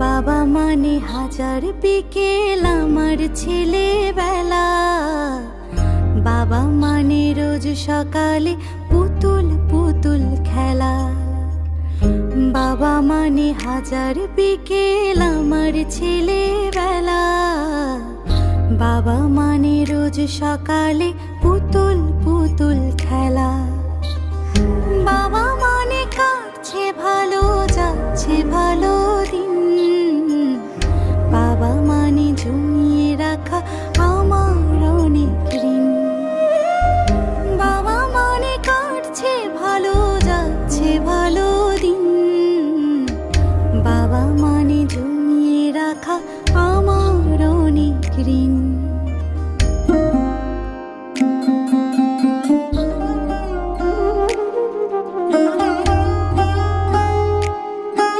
বাবা মানে হাজার বিকেল আমার ছেলেবেলা, বাবা মানে রোজ সকালে পুতুল পুতুল খেলা। বাবা মানে হাজার বিকেল আমার ছেলেবেলা, বাবা মানে রোজ সকালে পুতুল পুতুল খেলা। বাবা মানে কাটছে ভালো, যাচ্ছে ভালো দিন, বাবা মানে জমিয়ে রাখা আমার অনেক ঋণ। বাবা মানে কাটছে ভালো, যাচ্ছে ভালো দিন, বাবা মানে জমিয়ে রাখা আমার অনেক ঋণ।